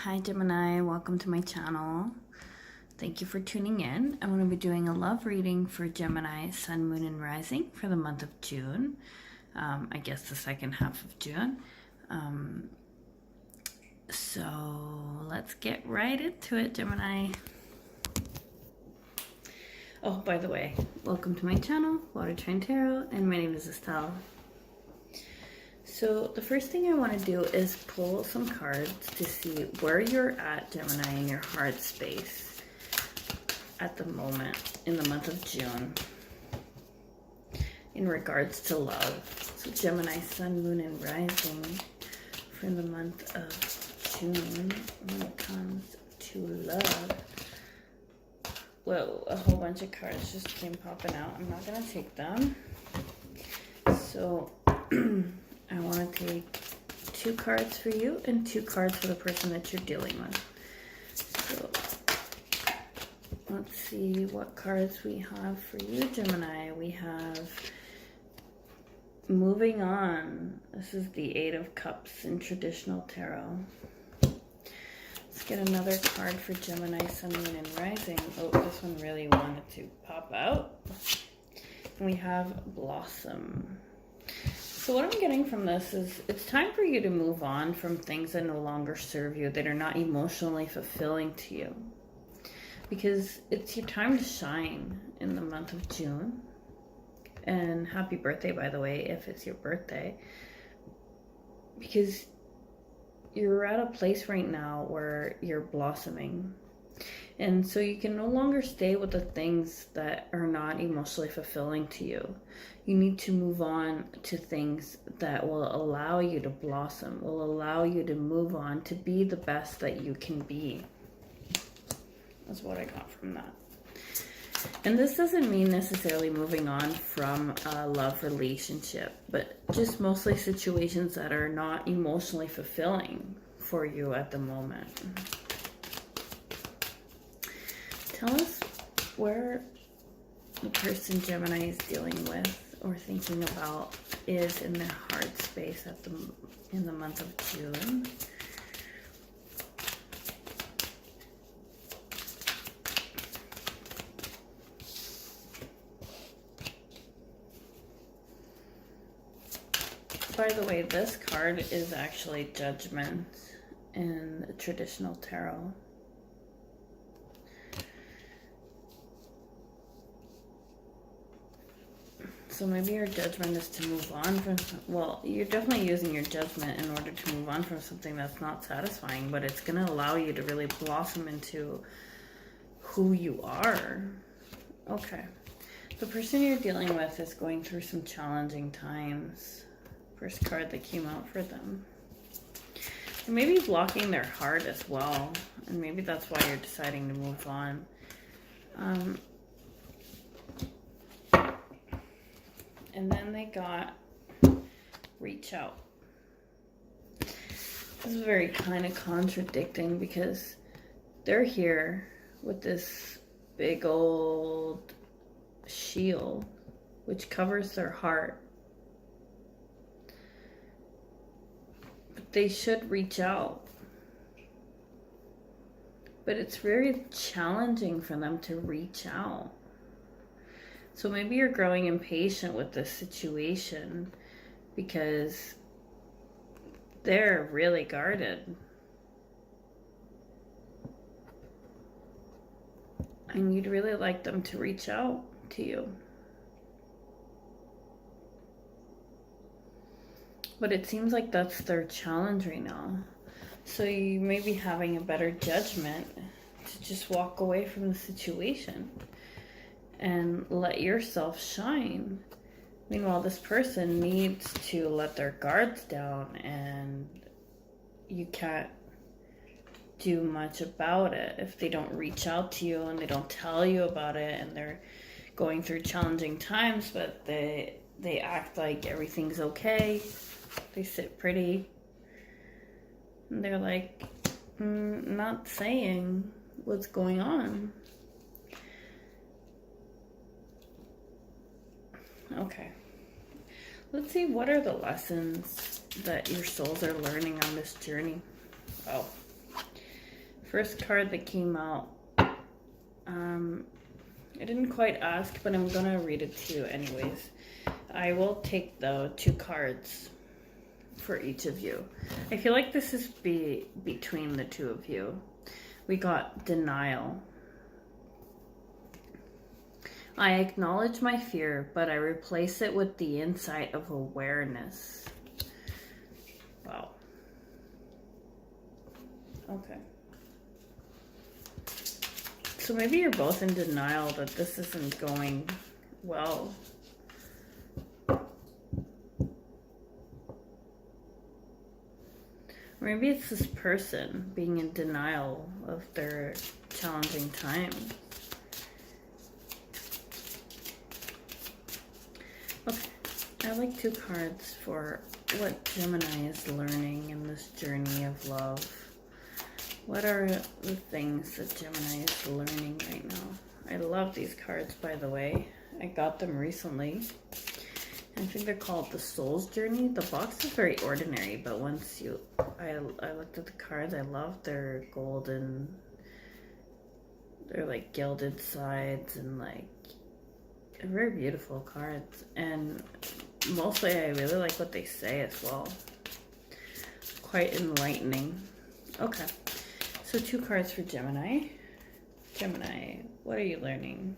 Hi Gemini, welcome to my channel. Thank you for tuning in. I'm going to be doing a love reading for Gemini, Sun, Moon, and Rising for the month of June. I guess the second half of June. So let's get right into it, Gemini. Oh, by the way, welcome to my channel, Water Trine Tarot, and my name is Estelle. So the first thing I want to do is pull some cards to see where you're at, Gemini, in your heart space at the moment in the month of June in regards to love. So Gemini, Sun, Moon, and Rising for the month of June when it comes to love. Whoa, a whole bunch of cards just came popping out. I'm not going to take them. So I want to take 2 cards for you and 2 cards for the person that you're dealing with. So let's see what cards we have for you, Gemini. We have moving on. This is the 8 of Cups in traditional tarot. Let's get another card for Gemini, Sun, Moon, and Rising. Oh, this one really wanted to pop out. We have Blossom. So what I'm getting from this is it's time for you to move on from things that no longer serve you, that are not emotionally fulfilling to you. Because it's your time to shine in the month of June. And happy birthday, by the way, if it's your birthday. Because you're at a place right now where you're blossoming. And so you can no longer stay with the things that are not emotionally fulfilling to you. You need to move on to things that will allow you to blossom, will allow you to move on to be the best that you can be. That's what I got from that. And this doesn't mean necessarily moving on from a love relationship, but just mostly situations that are not emotionally fulfilling for you at the moment. Tell us where the person Gemini is dealing with or thinking about is in their heart space in the month of June. By the way, this card is actually Judgment in the traditional tarot. So maybe your judgment is to move on from, well, you're definitely using your judgment in order to move on from something that's not satisfying, but it's going to allow you to really blossom into who you are. Okay. The person you're dealing with is going through some challenging times. First card that came out for them. And maybe blocking their heart as well. And maybe that's why you're deciding to move on. And then they got reach out. This is very kind of contradicting because they're here with this big old shield which covers their heart. But they should reach out. But it's very challenging for them to reach out. So maybe you're growing impatient with this situation because they're really guarded. And you'd really like them to reach out to you. But it seems like that's their challenge right now. So you may be having a better judgment to just walk away from the situation and let yourself shine. Meanwhile, this person needs to let their guards down, and you can't do much about it if they don't reach out to you and they don't tell you about it, and they're going through challenging times, but they act like everything's okay. They sit pretty. And they're like not saying what's going on. Okay. Let's see, what are the lessons that your souls are learning on this journey? Oh, First card that came out, I didn't quite ask, but I'm gonna read it to you anyways. I will take the 2 cards for each of you. I feel like this is between the 2 of you. We got denial. I acknowledge my fear, but I replace it with the insight of awareness. Wow. Okay. So maybe you're both in denial that this isn't going well. Maybe it's this person being in denial of their challenging time. Okay, I like 2 cards for what Gemini is learning in this journey of love. What are the things that Gemini is learning right now? I love these cards, by the way. I got them recently. I think they're called the Soul's Journey. The box is very ordinary, but once I looked at the cards, I love their golden, they're like gilded sides and like very beautiful cards. And mostly I really like what they say as well. Quite enlightening. Okay, so 2 cards for Gemini. Gemini, what are you learning?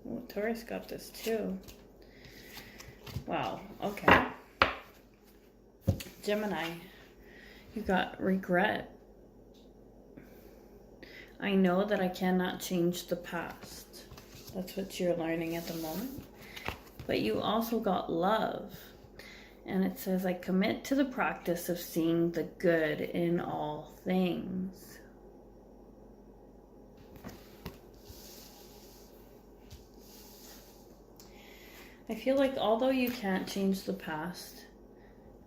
Oh, Taurus got this too. Wow, okay. Gemini, you got regret. I know that I cannot change the past. That's what you're learning at the moment. But you also got love. And it says, I commit to the practice of seeing the good in all things. I feel like although you can't change the past,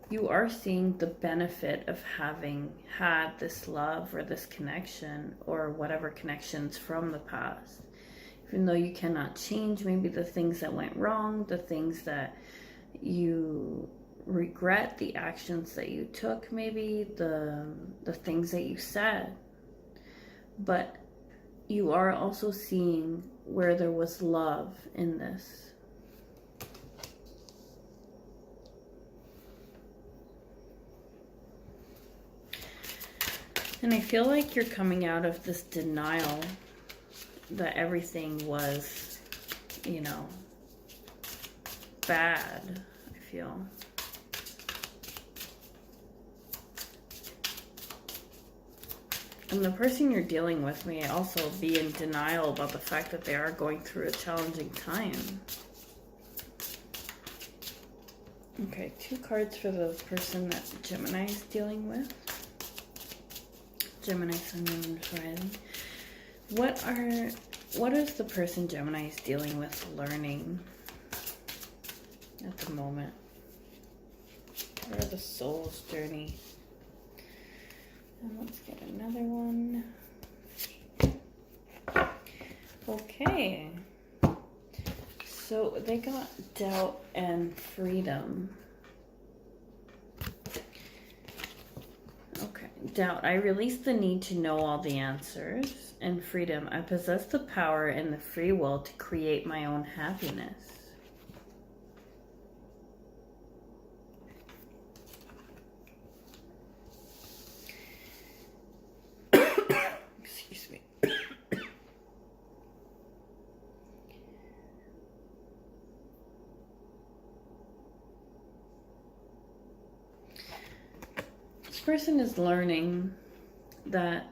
you are seeing the benefit of having had this love or this connection or whatever connections from the past. Even though you cannot change maybe the things that went wrong, the things that you regret, the actions that you took, maybe the things that you said. But you are also seeing where there was love in this. And I feel like you're coming out of this denial that everything was, you know, bad, I feel. And the person you're dealing with may also be in denial about the fact that they are going through a challenging time. Okay, 2 cards for the person that Gemini is dealing with. Gemini, Sun, Moon, Rising. What is the person Gemini is dealing with learning at the moment? What are the soul's journey? And let's get another one. Okay. So they got doubt and freedom. Okay, doubt. I release the need to know all the answers. And freedom. I possess the power and the free will to create my own happiness. Excuse me. This person is learning that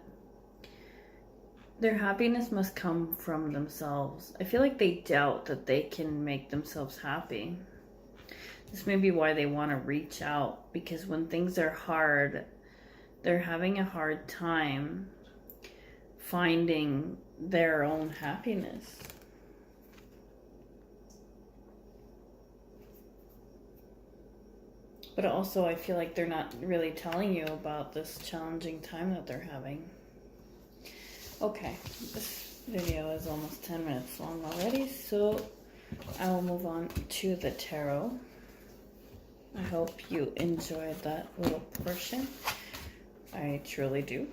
their happiness must come from themselves. I feel like they doubt that they can make themselves happy. This may be why they want to reach out, because when things are hard, they're having a hard time finding their own happiness. But also, I feel like they're not really telling you about this challenging time that they're having. Okay, this video is almost 10 minutes long already, so I will move on to the tarot. I hope you enjoyed that little portion. I truly do.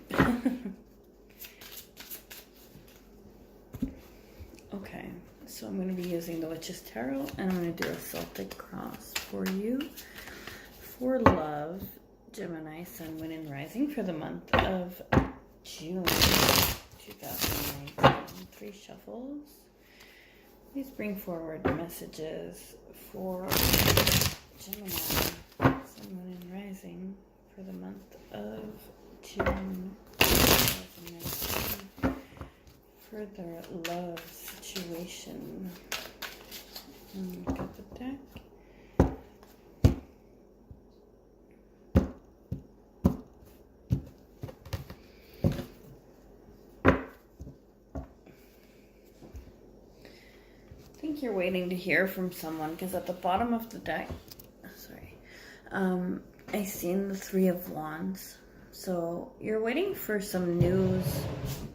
Okay, so I'm going to be using the Witch's Tarot, and I'm going to do a Celtic cross for you. For love, Gemini, Sun, Moon, and Rising for the month of June 2019. 3 shuffles. Please bring forward messages for Gemini, Sun, Moon, and Rising for the month of June 2019. For their love situation. Look at the deck. I think you're waiting to hear from someone, because at the bottom of the deck, I seen the 3 of Wands. So you're waiting for some news,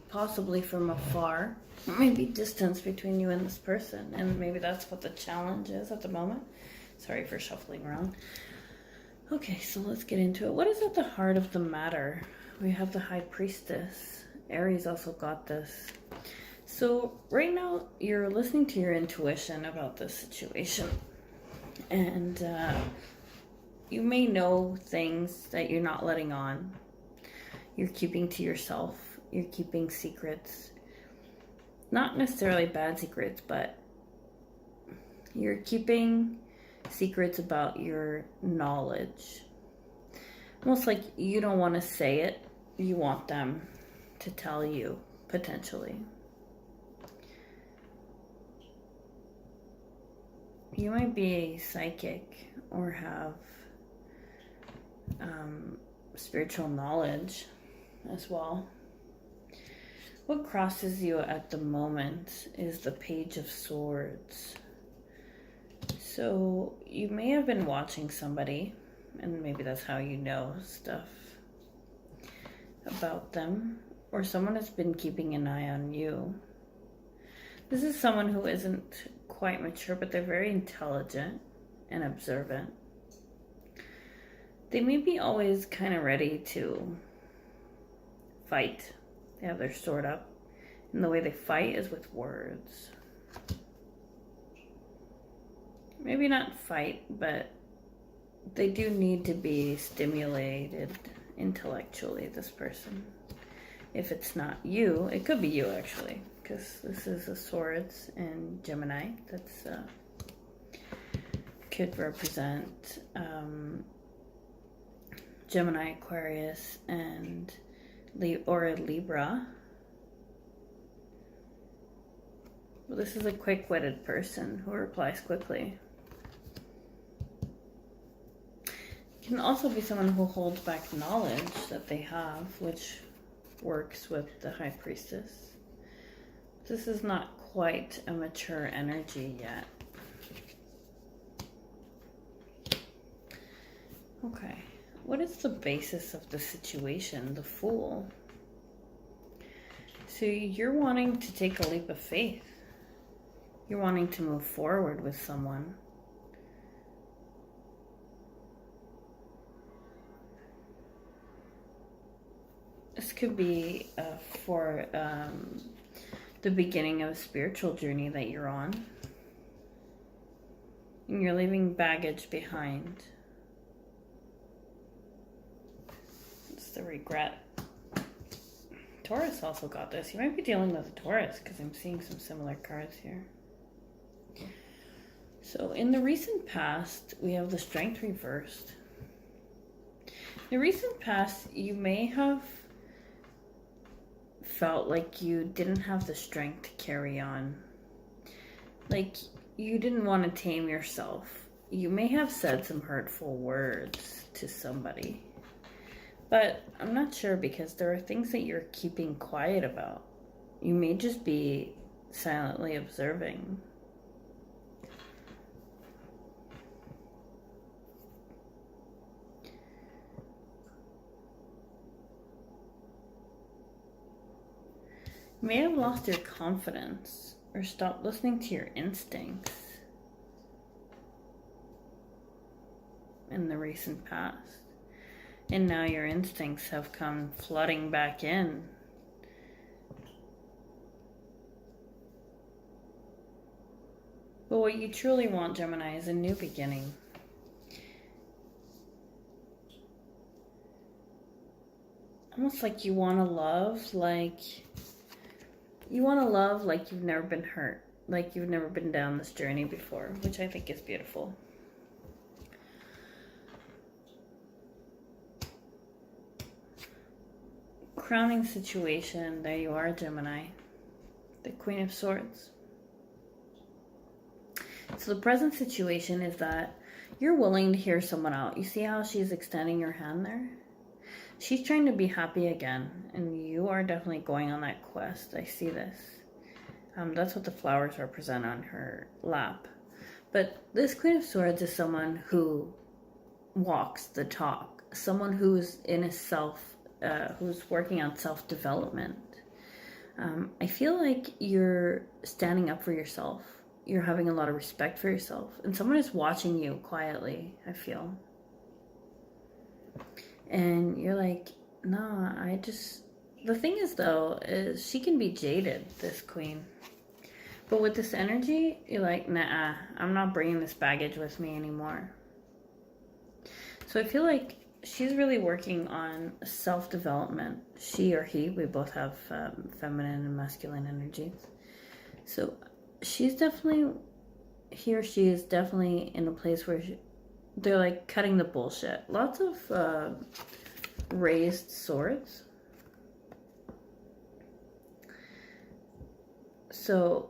possibly from afar. Maybe distance between you and this person, and maybe that's what the challenge is at the moment. Sorry for shuffling around. Okay, so let's get into it. What is at the heart of the matter? We have the High Priestess. Aries also got this. So right now you're listening to your intuition about this situation, and you may know things that you're not letting on. You're keeping to yourself. You're keeping secrets. Not necessarily bad secrets, but you're keeping secrets about your knowledge. Almost like you don't want to say it. You want them to tell you, potentially. You might be a psychic or have spiritual knowledge as well. What crosses you at the moment is the Page of Swords. So you may have been watching somebody, and maybe that's how you know stuff about them, or someone has been keeping an eye on you. This is someone who isn't quite mature, but they're very intelligent and observant. They may be always kind of ready to fight. They have their sword up, and the way they fight is with words. Maybe not fight, but they do need to be stimulated intellectually, this person. If it's not you, it could be you actually, because this is a swords and Gemini. That's could represent Gemini, Aquarius, and or a Libra. Well, this is a quick-witted person who replies quickly. It can also be someone who holds back knowledge that they have, which works with the High Priestess. This is not quite a mature energy yet. Okay. What is the basis of the situation? The Fool. So you're wanting to take a leap of faith. You're wanting to move forward with someone. This could be for the beginning of a spiritual journey that you're on. And you're leaving baggage behind. The regret. Taurus also got this. You might be dealing with a Taurus because I'm seeing some similar cards here. So in the recent past, we have the Strength reversed. In the recent past, you may have felt like you didn't have the strength to carry on. Like you didn't want to tame yourself. You may have said some hurtful words to somebody. But I'm not sure, because there are things that you're keeping quiet about. You may just be silently observing. You may have lost your confidence or stopped listening to your instincts in the recent past. And now your instincts have come flooding back in. But what you truly want, Gemini, is a new beginning. Almost like you want to love, like you've never been hurt, like you've never been down this journey before, which I think is beautiful. Crowning situation, there you are, Gemini. The Queen of Swords. So the present situation is that you're willing to hear someone out. You see how she's extending her hand there? She's trying to be happy again, and you are definitely going on that quest. I see this. That's what the flowers represent on her lap. But this Queen of Swords is someone who walks the talk, someone who's in a who's working on self-development. I feel like you're standing up for yourself. You're having a lot of respect for yourself, and someone is watching you quietly, I feel. And you're like, no, the thing is though, is she can be jaded, this queen. But with this energy, you're like, nah, I'm not bringing this baggage with me anymore. So I feel like she's really working on self-development. She or he, we both have feminine and masculine energies. So she's definitely, he or she is definitely in a place where they're like cutting the bullshit. Lots of raised swords. So,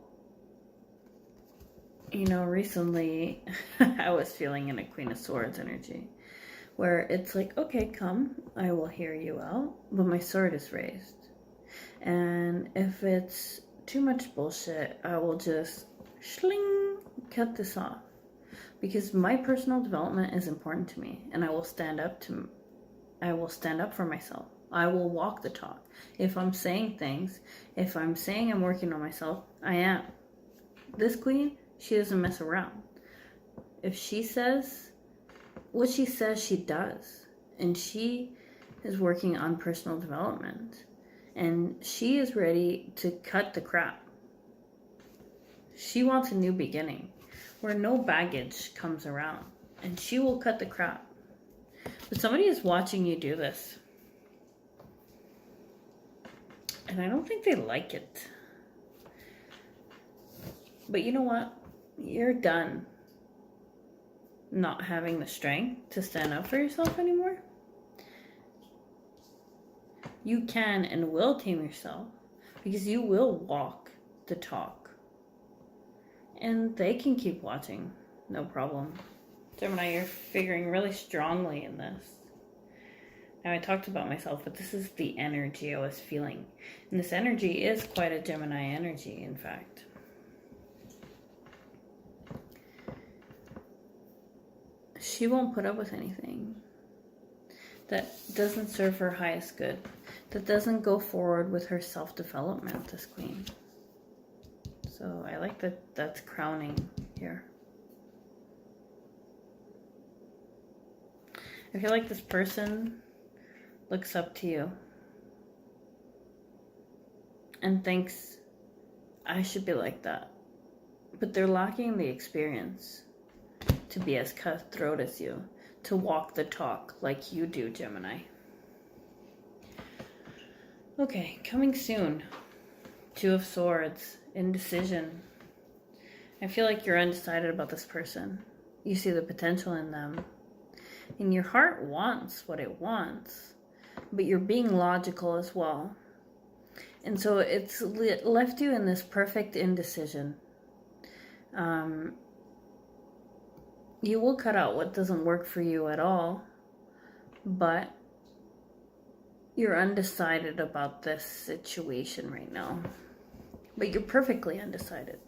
recently I was feeling in a Queen of Swords energy where it's like, okay, come, I will hear you out, but my sword is raised. And if it's too much bullshit, I will just cut this off. Because my personal development is important to me, and I will stand up for myself. I will walk the talk. If I'm saying things, if I'm saying I'm working on myself, I am. This queen, she doesn't mess around. If she says what she says, she does. And she is working on personal development. And she is ready to cut the crap. She wants a new beginning where no baggage comes around. And she will cut the crap. But somebody is watching you do this. And I don't think they like it. But you know what? You're done not having the strength to stand up for yourself anymore. You can and will tame yourself because you will walk the talk. And they can keep watching. No problem. Gemini, you're figuring really strongly in this. Now, I talked about myself, but this is the energy I was feeling. And this energy is quite a Gemini energy, in fact. She won't put up with anything that doesn't serve her highest good, that doesn't go forward with her self-development, this queen. So I like that that's crowning here. I feel like this person looks up to you and thinks, I should be like that. But they're lacking the experience to be as cutthroat as you, to walk the talk like you do, Gemini. Okay, coming soon. Two of Swords, indecision. I feel like you're undecided about this person. You see the potential in them. And your heart wants what it wants, but you're being logical as well. And so it's left you in this perfect indecision. You will cut out what doesn't work for you at all, but you're undecided about this situation right now. But you're perfectly undecided.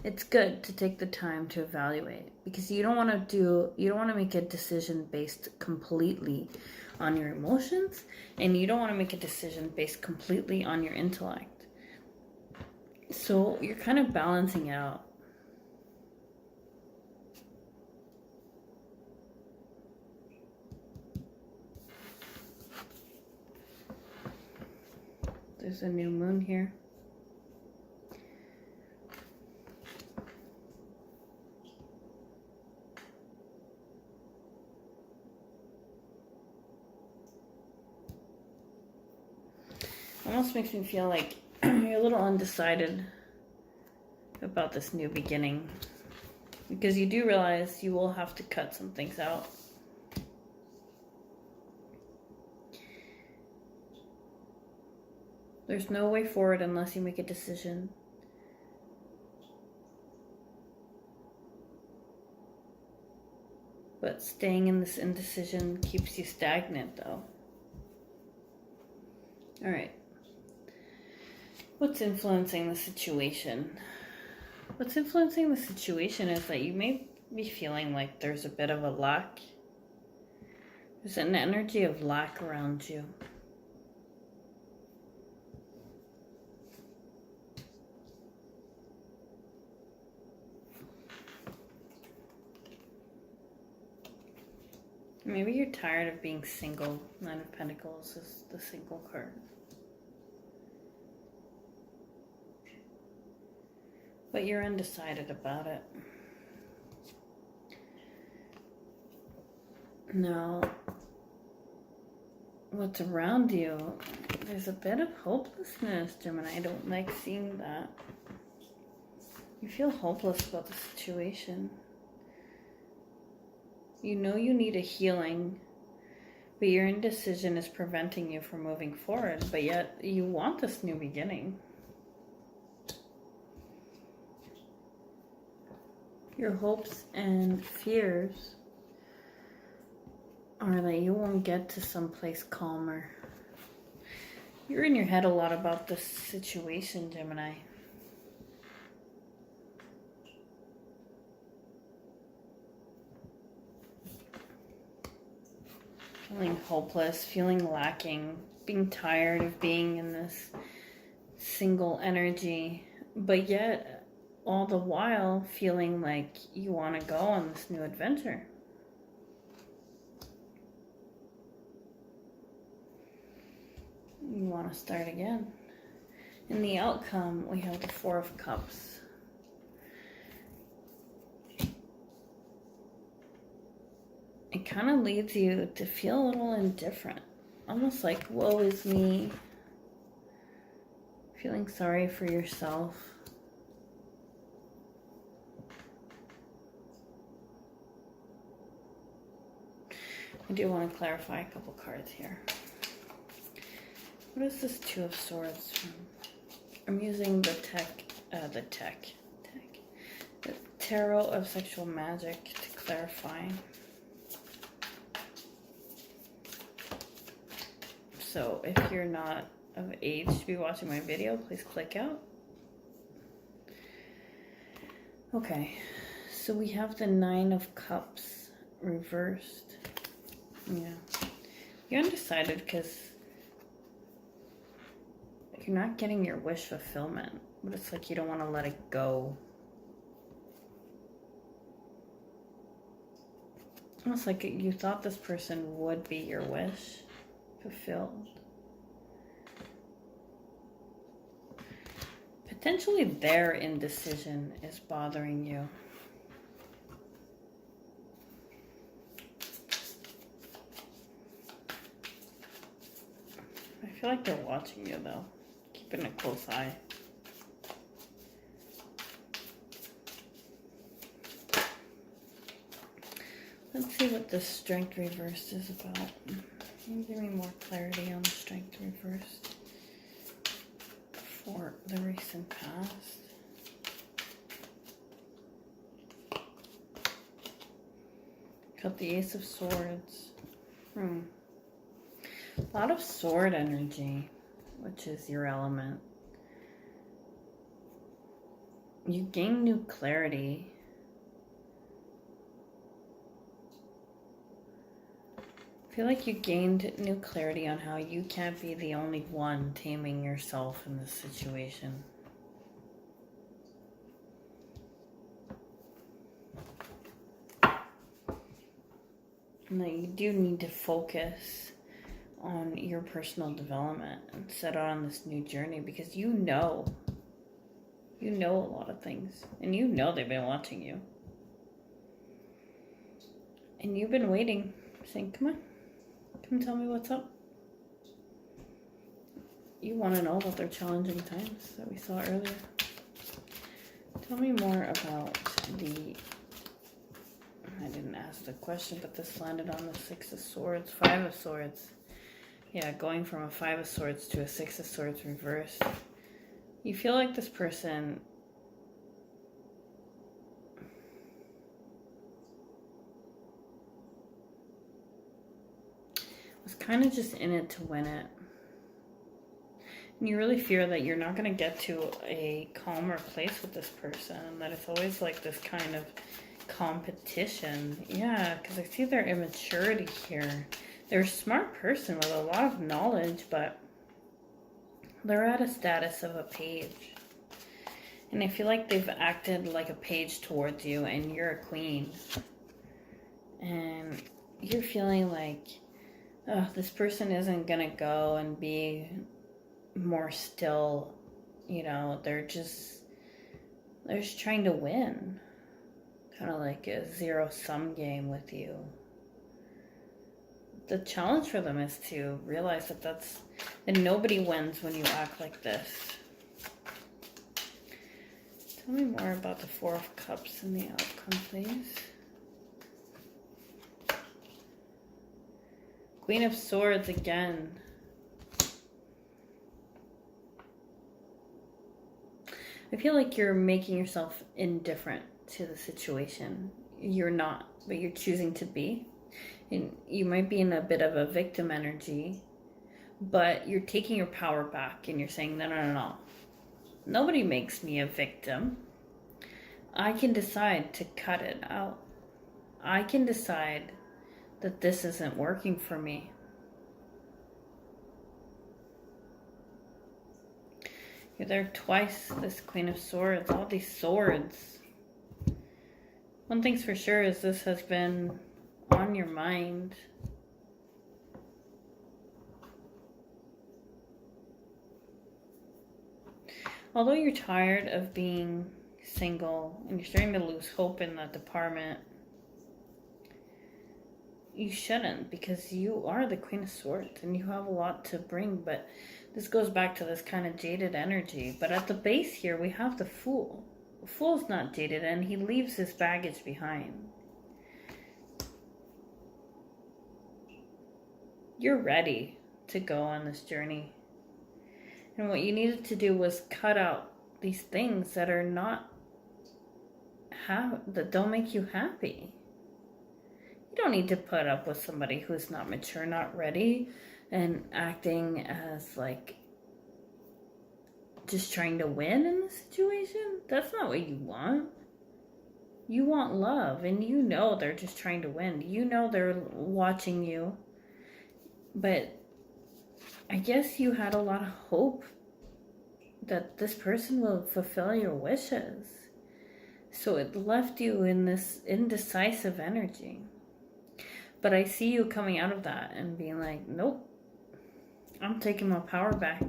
It's good to take the time to evaluate because you don't want to make a decision based completely on your emotions, and you don't want to make a decision based completely on your intellect. So you're kind of balancing it out. There's a new moon here. Almost makes me feel like you're a little undecided about this new beginning. Because you do realize you will have to cut some things out. There's no way forward unless you make a decision. But staying in this indecision keeps you stagnant, though. All right. What's influencing the situation? What's influencing the situation is that you may be feeling like there's a bit of a lack. There's an energy of lack around you. Maybe you're tired of being single. Nine of Pentacles is the single card. But you're undecided about it. Now, what's around you, there's a bit of hopelessness, Gemini. I don't like seeing that. You feel hopeless about the situation. You know you need a healing, but your indecision is preventing you from moving forward, but yet you want this new beginning. Your hopes and fears are that you won't get to someplace calmer. You're in your head a lot about this situation, Gemini. Feeling hopeless, feeling lacking, being tired of being in this single energy, but yet all the while feeling like you want to go on this new adventure. You want to start again. In the outcome, we have the Four of Cups. It kind of leads you to feel a little indifferent. Almost like, woe is me. Feeling sorry for yourself. I do want to clarify a couple cards here. What is this Two of Swords from? I'm using the Tarot of Sexual Magic to clarify. So if you're not of age to be watching my video, please click out. Okay, so we have the Nine of Cups reversed. Yeah, you're undecided because you're not getting your wish fulfillment, but it's like you don't want to let it go. Almost like you thought this person would be your wish fulfilled. Potentially their indecision is bothering you. I feel like they're watching you though, keeping a close eye. Let's see what the Strength reversed is about. Can you give me more clarity on the Strength reversed for the recent past? Got the Ace of Swords. A lot of sword energy, which is your element. You gain new clarity. I feel like you gained new clarity on how you can't be the only one taming yourself in this situation. And that you do need to focus on your personal development and set out on this new journey because you know a lot of things and you know they've been watching you. And you've been waiting, saying, come on, come tell me what's up. you want to know about their challenging times that we saw earlier. Tell me more about the... I didn't ask the question, but this landed on the Six of Swords, Five of Swords. Yeah, going from a Five of Swords to a Six of Swords reversed. You feel like this person was kind of just in it to win it. And you really fear that you're not going to get to a calmer place with this person, and that it's always like this kind of competition. Yeah, because I see their immaturity here. They're a smart person with a lot of knowledge, but they're at a status of a page. And I feel like they've acted like a page towards you, and you're a queen. And you're feeling like, oh, this person isn't going to go and be more still. You know, they're just trying to win. Kind of like a zero-sum game with you. The challenge for them is to realize that nobody wins when you act like this. Tell me more about the Four of Cups and the outcome, please. Queen of Swords again. I feel like you're making yourself indifferent to the situation. You're not, but you're choosing to be. And you might be in a bit of a victim energy, but you're taking your power back and you're saying, no. Nobody makes me a victim. I can decide to cut it out. I can decide that this isn't working for me. You're there twice, this Queen of Swords, all these swords. One thing's for sure is this has been on your mind. Although you're tired of being single and you're starting to lose hope in that department, you shouldn't, because you are the Queen of Swords and you have a lot to bring. But this goes back to this kind of jaded energy. But at the base here, we have the Fool. The Fool's not jaded, and he leaves his baggage behind. You're ready to go on this journey. And what you needed to do was cut out these things that are that don't make you happy. You don't need to put up with somebody who's not mature, not ready, and acting as like just trying to win in the situation. That's not what you want. You want love, and you know they're just trying to win. You know they're watching you. But I guess you had a lot of hope that this person will fulfill your wishes. So it left you in this indecisive energy. But I see you coming out of that and being like, nope, I'm taking my power back.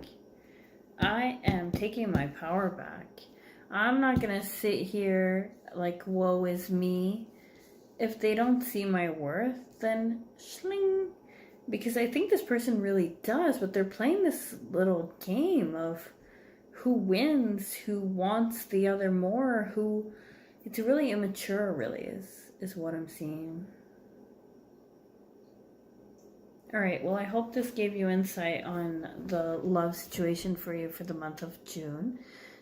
I am taking my power back. I'm not going to sit here like, woe is me. If they don't see my worth, then schling. Because I think this person really does, but they're playing this little game of who wins, who wants the other more, who... It's really immature, really, is what I'm seeing. Alright, well, I hope this gave you insight on the love situation for you for the month of June,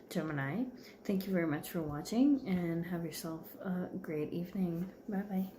Gemini. Thank you very much for watching, and have yourself a great evening. Bye-bye.